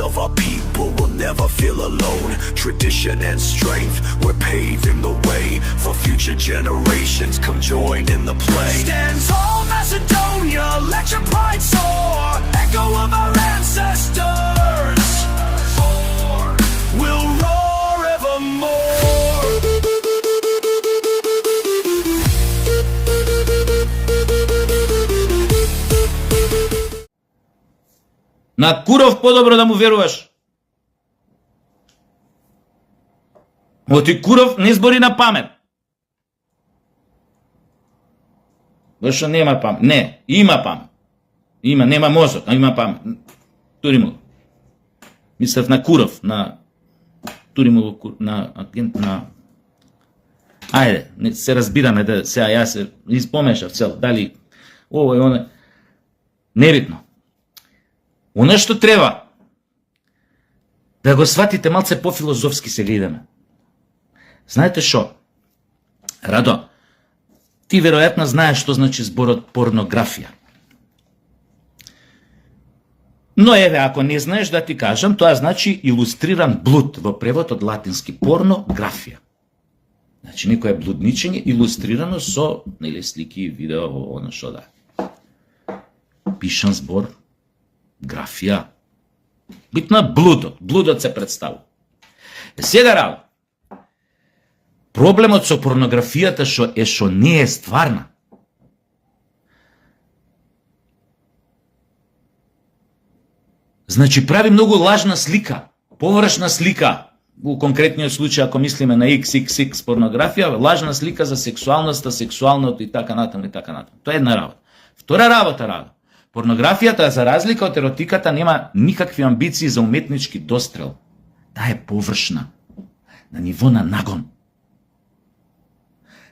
of our people will never feel alone. Tradition and strength, we're paving the way for future generations. Come join in the play. Stand tall, Macedonia, let your pride soar. Echo of our ancestors, we'll roar evermore. На Куров подобро да му веруваш. Оти Куров не збори на памет. Зашто нема памет? Не, има памет. Има, нема мозок, а има памет. Тури му. Мислев на Куров, тури му на агент, Ајде, не се разбираме да сега јас се испомешав цел, дали ово е оне. Небитно. Оно што треба да го сватите малце по-филозофски се гледаме. Знаете шо? Радо, ти веројатно знаеш што значи зборот порнографија. Но еве, ако не знаеш да ти кажам, тоа значи илустриран блуд, во превод од латински порнографија. Значи некое блудничење илустрирано со слики и видео, оно што да. Пишан збор, графија. Битна блудот. Блудот се представува. Сега рао. Проблемот со порнографијата што не е стварна. Значи прави многу лажна слика, површна слика. У конкретниот случај, ако мислиме на XXX порнографија, лажна слика за сексуалноста, сексуалното и така натаму и така натаму. Тоа е една работа. Втора работа. Порнографијата, за разлика од еротиката, нема никакви амбиции за уметнички дострел. Таа е површна, на ниво на нагон,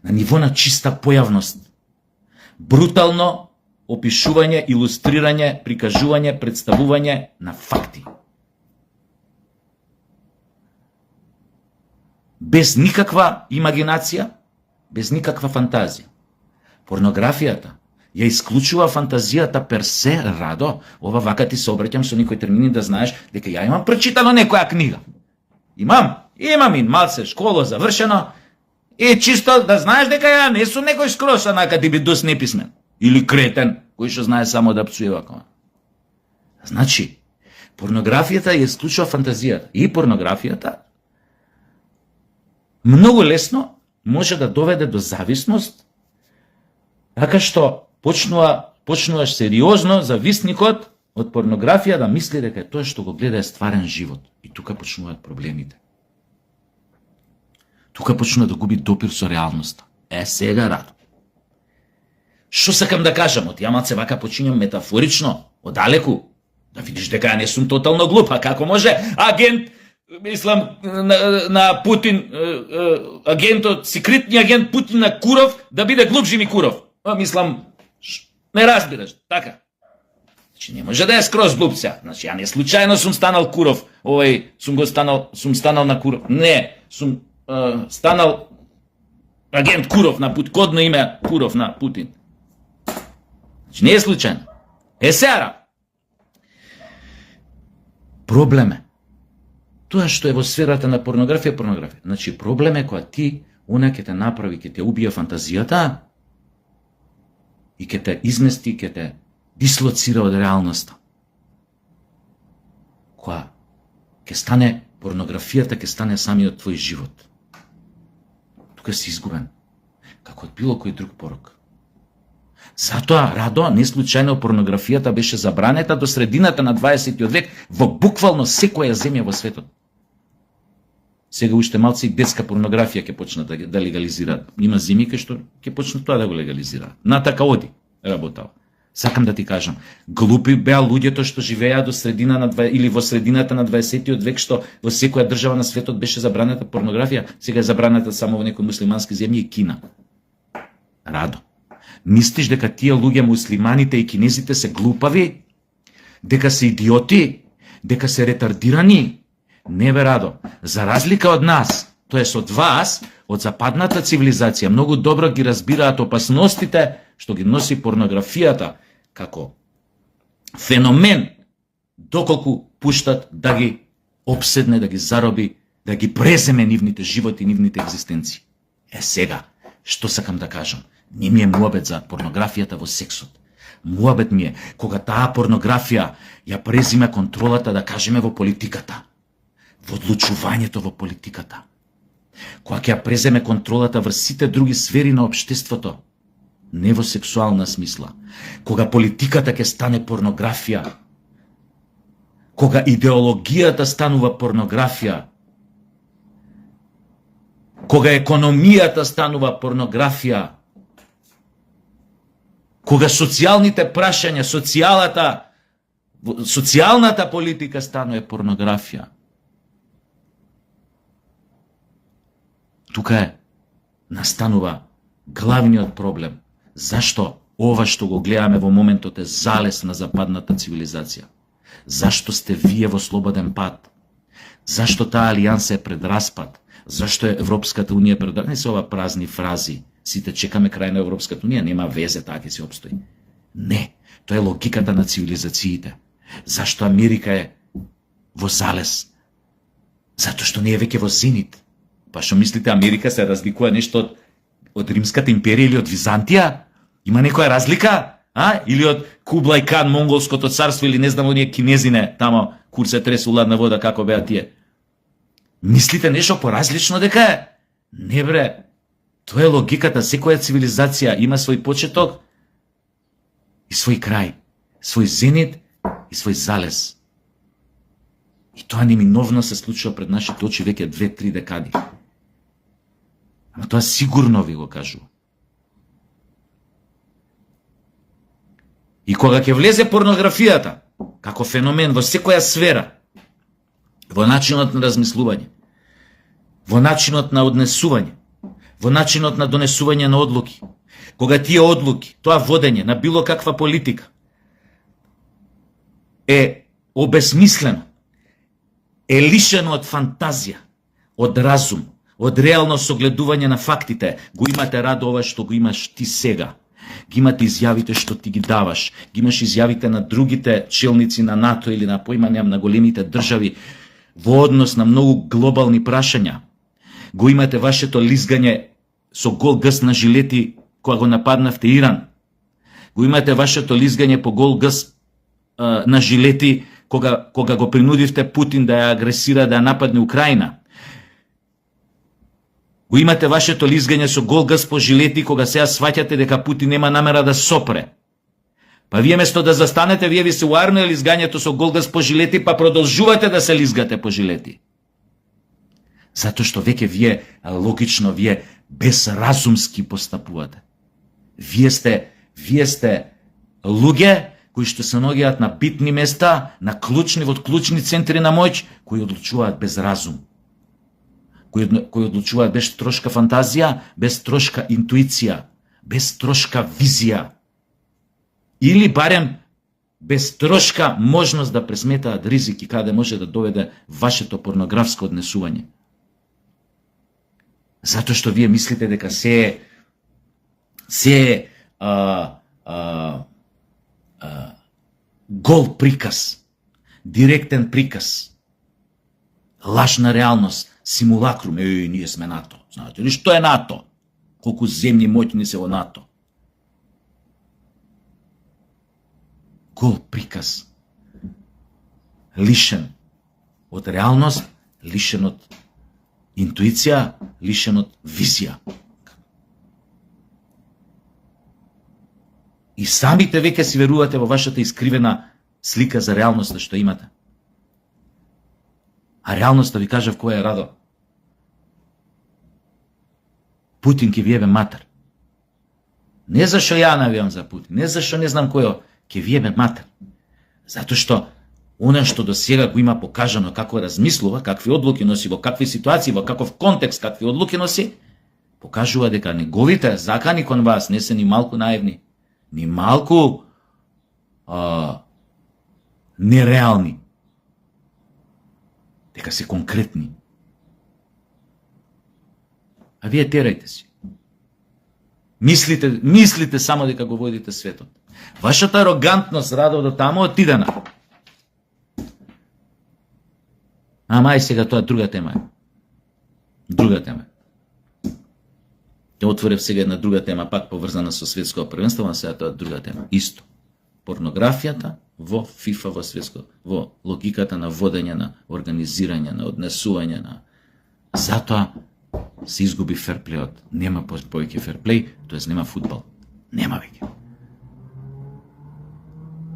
на ниво на чиста појавност, брутално опишување, илустрирање, прикажување, представување на факти. Без никаква имагинација, без никаква фантазија. Порнографијата ја исклучува фантазијата персе, Радо. Ова вака ти се обраќам со некои термини да знаеш дека ја имам прочитано некоја книга. Имам и малце школа завршено и чисто да знаеш дека ја не сум некој скроз академидус неписмен или кретен кој што знае само да пцуева кома. Значи, порнографијата ја исклучува фантазијата и порнографијата многу лесно може да доведе до зависност, така што почнуваш сериозно зависникот од порнографија да мисли дека тоа што го гледа е стварен живот. И тука почнуваат проблемите. Тука почнува да губи допир со реалноста. Сега, Радо. Што сакам да кажам? Ја малце вака почињам метафорично, одалеку, да видиш дека ја не сум тотално глупа. Како може агент, мислам, на Путин, секретни агент Путин на Куров, да биде глуп Жими Куров? Мислам, не разбираш, така. Значи не може да е скроз глупца. Значи ја не случајно сум станал Куров, сум станал на Куров. Не, сум станал агент Куров на Путин, кодно име Куров на Путин. Значи не е случајно. Сега. Проблем е тоа што е во сферата на порнографија. Значи проблем е кога ти, ќе те направи, ќе те убие фантазијата, и ќе те измести, ќе те дислоцира од реалноста. Која ќе стане порнографијата, ќе стане самиот твој живот. Тука си изгубен, како од било кој друг порок. Затоа, Радо, не случајно порнографијата беше забранета до средината на 20 век во буквално секоја земја во светот. Сега уште малце и детска порнографија ќе почнат да легализираат. Има земји кај што ќе почнат тоа да го легализираат. Натака оди работава. Сакам да ти кажам, глупи беа луѓето што живееа до средина на или во средината на 20 век, што во секоја држава на светот беше забранета порнографија, сега е забранета само во некои муслимански земји и Кина. Радо, мислиш дека тие луѓе муслиманите и кинезите се глупави? Дека се идиоти? Дека се ретардирани? Не бе, Радо, за разлика од нас, тоест од вас, од западната цивилизација, многу добро ги разбираат опасностите што ги носи порнографијата како феномен, доколку пуштат да ги обседне, да ги зароби, да ги преземе нивните животи, нивните екзистенции. Сега, што сакам да кажам? Не ми е муабет за порнографијата во сексот. Муабет ми е кога таа порнографија ја презиме контролата, да кажеме, во политиката, во одлучувањето во политиката. Кога ќе ја преземе контролата врз сите други сфери на општеството, не во сексуална смисла. Кога политиката ќе стане порнографија, кога идеологијата станува порнографија, кога економијата станува порнографија, кога социјалните прашања, социјалната политика станува порнографија. Тука настанува главниот проблем. Зашто ова што го гледаме во моментот е залез на западната цивилизација? Зашто сте вие во слободен пат? Зашто таа алијанса е пред распад? Зашто е Европската унија пред... Не се ова празни фрази. Сите чекаме крај на Европската унија, нема везе, таа ќе се обстои. Не, тоа е логиката на цивилизациите. Зашто Америка е во залез? Зато што не е веќе во зенит. Па што мислите, Америка се разликува нешто од Римската империја или од Византија? Има некоја разлика? Или од Кублај Кан, Монголското царство, или не знам оние кинезине, тамо кур се тресу ладна вода, како беа тие? Мислите нешто поразлично дека е? Не бре, тоа е логиката. Секоја цивилизација има свој почеток и свој крај, свој зенит и свој залез. И тоа неминовно се случува пред нашите очи веќе 2-3 декади. Ама тоа сигурно ви го кажувам. И кога ќе влезе порнографијата, како феномен во секоја сфера, во начинот на размислување, во начинот на однесување, во начинот на донесување на одлуки, кога тие одлуки, тоа водење на било каква политика е обесмислено, е лишено од фантазија, од разум, од реално согледување на фактите, го имате Радо ова што го имаш ти сега. Ги имате изјавите што ти ги даваш, ги имаш изјавите на другите челници на НАТО или на поимања на големите држави во однос на многу глобални прашања. Го имате вашето лизгање со гол гъс на жилети кога го нападнавте Иран. Го имате вашето лизгање по гол гъс на жилети кога го принудивте Путин да ја агресира, да ја нападне Украина. Го имате вашето лизгање со гол гъс по жилети кога сега сваќате дека Путин нема намера да сопре. Па вие место да застанете, вие ви се уарнуе лизгањето со гол гъс по жилети, па продолжувате да се лизгате по жилети. Зато што веќе вие логично, вие безразумски постапувате. Вие сте луѓе кои што се наоѓаат на битни места, на клучни, во клучни центри на моќ, кои одлучуваат без разум. Кои одлучуваат без трошка фантазија, без трошка интуиција, без трошка визија. Или барем без трошка можност да пресметаат ризики каде може да доведе вашето порнографско однесување. Зато што вие мислите дека се гол приказ, директен приказ, лажна реалност, симулакрум. Ние сме НАТО. Знаете ли што е НАТО? Колку земји моќни се во НАТО? Гол приказ, лишен од реалност, лишен од интуиција, лишен од визија. И самите веќе си верувате во вашата искривена слика за реалноста што имате. А реалноста ви кажав која е, Радо. Путин ќе ви ебе матер. Не зашо ја навијам за Путин, не зашо не знам кој ќе ви ебе матер. Зато што она што до сега го има покажано како размислува, какви одлуки носи, во какви ситуации, во каков контекст, какви одлуки носи, покажува дека неговите закани кон вас не се ни малку наивни, ни малку нереални, дека се конкретни. А вие терајте си. Мислите само дека го водите светот. Вашата арогантност, Радо, до тамо отидена. Ама ај сега тоа друга тема е. Друга тема. Ќе отворев сега една друга тема, пак поврзана со светско првенство, а сега тоа друга тема. Исто. Порнографијата во ФИФА, во светско, во логиката на водење, на организирање, на однесување, на... Затоа се изгуби ферплејот. Нема повеќе ферплеј, тоест нема фудбал. Нема веќе.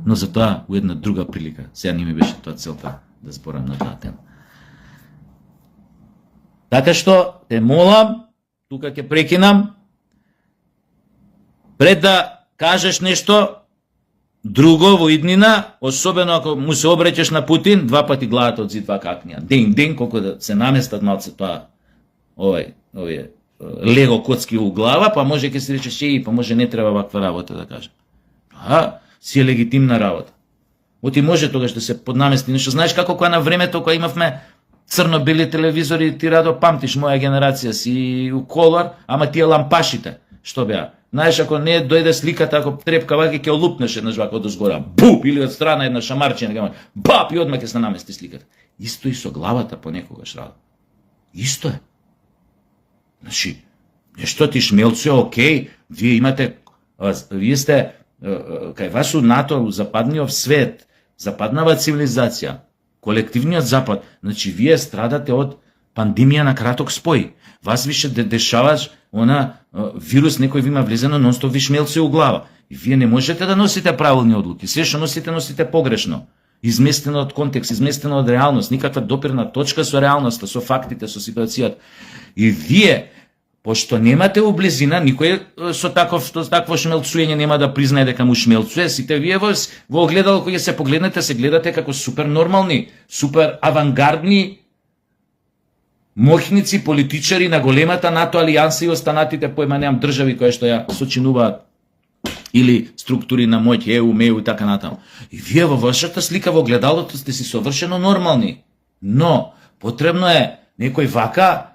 Но затоа у една друга прилика, сега не ми беше тоа целта да зборам на таа тема. Така што, те молам, тука ќе прекинам, пред да кажеш нешто друго во иднина, особено ако му се обреќаш на Путин, 2 пати главата од зид два какнија. Ден, колку да се наместат малце тоа, овие лего коцки у глава, па може ќе се речеш, па може не треба ваква работа да кажем. Си е легитимна работа. Оти може тогаш да се поднамести нешто. Знаеш како кога на времето, кога имавме црно-бели телевизори, ти Радо памтиш, моја генерација си у колор, ама тие лампашите, што беа? Знаеш, ако не дојде сликата, ако трепка ваки, ќе олупнеш еднаш вака од озгора, буп, или од страна една шамарчина, бап, и одма ќе се намести сликата. Исто и со главата понекогаш, Радо. Исто е. Значи, нешто ти шмелцуе, окей, вие сте кај вас у НАТО, западниот свет, западнава цивилизација, колективниот запад, значи вие страдате од пандемија на краток спој. Вас више дешаваш вирус некој ви има влезено, нонстоп ви шмелцуе у глава. И вие не можете да носите правилни одлуки. Се што носите погрешно. Изместено од контекст, изместено од реалност, никаква допирна точка со реалноста, со фактите, со ситуацијата. И вие, пошто немате облезина, никој со такво шмелцуење нема да признае дека му шмелцуе, сите вие во огледало кој се погледнете, се гледате како супер нормални, супер авангардни моќници, политичари на големата НАТО алијанса и останатите појма држави кои што ја сочинуваат или структури на моќ, ЕУ, МЕУ и така натаму. И вие во вашата слика во огледалото сте си совршено нормални. Но потребно е некој вака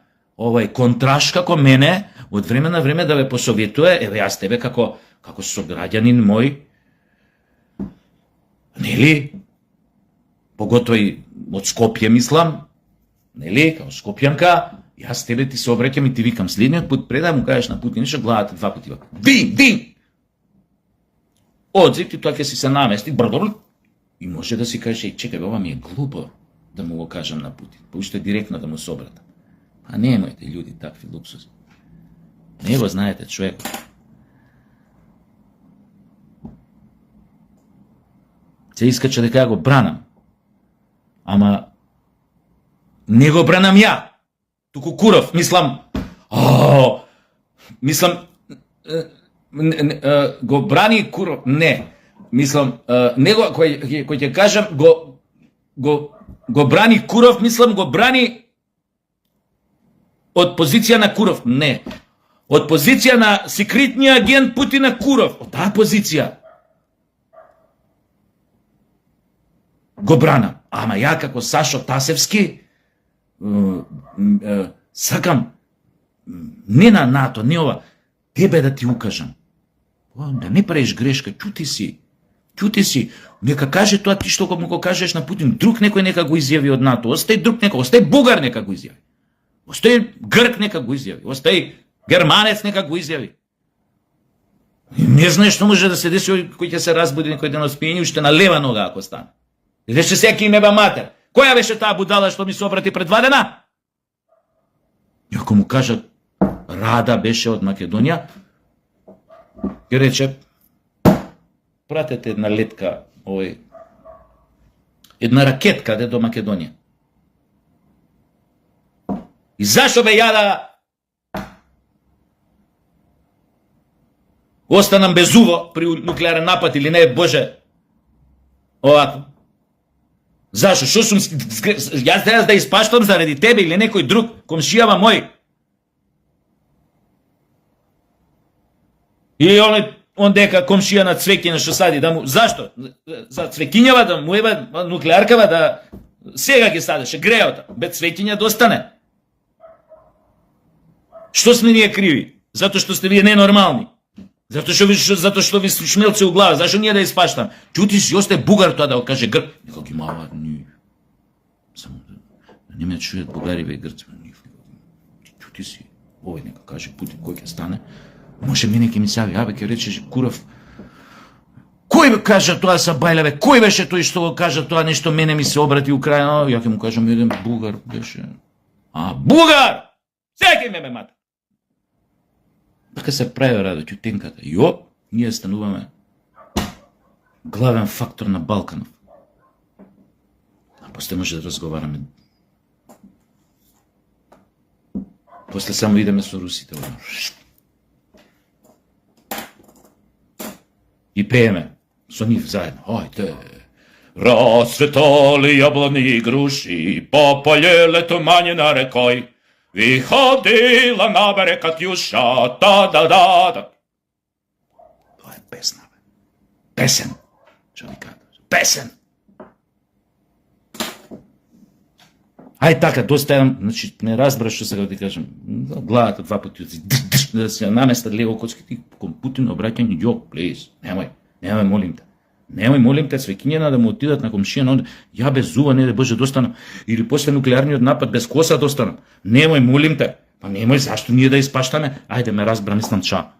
контраш како мене, од време на време да ве посоветуе, еве јас тебе како сограѓанин мој, нели, поготоа и од Скопје мислам, нели, како Скопјанка, јас тебе ти се обреќам и ти викам следниот пут, пред да му кажеш на Путин, нешто главата 2 пати вака. Дин! Одзив и тоа ќе си се намести, и може да си кажеш, чекај, ова ми е глупо да му го кажам на Путин, па уште директно да му се обратам. А немојте, луѓе, такви луксузи. Не го знаете човек. Се искача дека ја го бранам. Ама не го бранам ја. Туку Куров, мислам, го брани Куров, не. Мислам, него кој ќе кажам го брани Куров, мислам го брани од позиција на Куров, не. Од позиција на секретниот агент Путина Куров, од таа позиција го бранам. Ама ја како Сашо Тасевски сакам не на НАТО, не ова, тебе да ти укажам. Да не правиш грешка, чути си. Нека каже тоа ти што му го кажеш на Путин, друг некој нека го изјави од НАТО, остај друг некој, остај бугар нека го изјави. Остај грк нека го изјави, остај германец нека го изјави. Не знаеш што може да се деси кој ќе се разбуди некој ден од спиење уште на лева нога ако стане. И рече секи неба матер. Која беше таа будала што ми се обрати пред 2 дена? И ако му кажат Рада беше од Македонија, ќе рече пратете една летка, една ракетка до Македонија. И зашо бе ја да останам без уво при нуклеарен напад или не, Боже, овако? Зашо? Шо сум... Јас треба да испаштам заради тебе или некој друг, комшијава мој? Или он дека комшија на Цвекиња што сади, да му... Зашто? За Цвекињава да му еба нуклеаркава да... Сега ги садеше грејота, бе Цвекиња да остане. Што сме ние криви? Зато што сте вие ненормални. Зато што ви шмелци у глава. Зашо ние да испаштам? Чути си, остај бугар тоа да го каже грк. Нека ги мава, Не ме чујат бугари и грци. Ти си, овој нека каже Путин кој ќе стане. Може мене ќе ми се јави, ќе рече Куров. Кој бе кажа тоа са Бајлеве? Кој беше тој што го кажа тоа нешто мене ми се обрати Украина? Ја ќе му кажам еден бугар беше. Бугар! Секи ме мата. Така се прави радо ќутенката. Јо, ние стануваме главен фактор на Балканов. А после може да разговараме. После само идеме со русите. И пееме со нив заедно. Ајде. Расцветали јаблани и груши, по полјелето мање на рекој. Ви ходила на берег Катјуша, та-да-да-да. Тоа е песна, бе. Песен. Што ви кажа? Песен. Ај така, доста едам, значи, не разбраш што сега да ти кажам. Главата два пати да се наместат лево коцките кон Путин обраќање, јо, плиз, немој, молим те. Немој, молим те, свекињена да му отидат на комшија, но ја без зуба не да боже достанам, или после нуклеарниот напад без коса достанам. Немој, молим те. Па немој, зашто ние да испаштаме? Ајде ме разбра, мислам ча.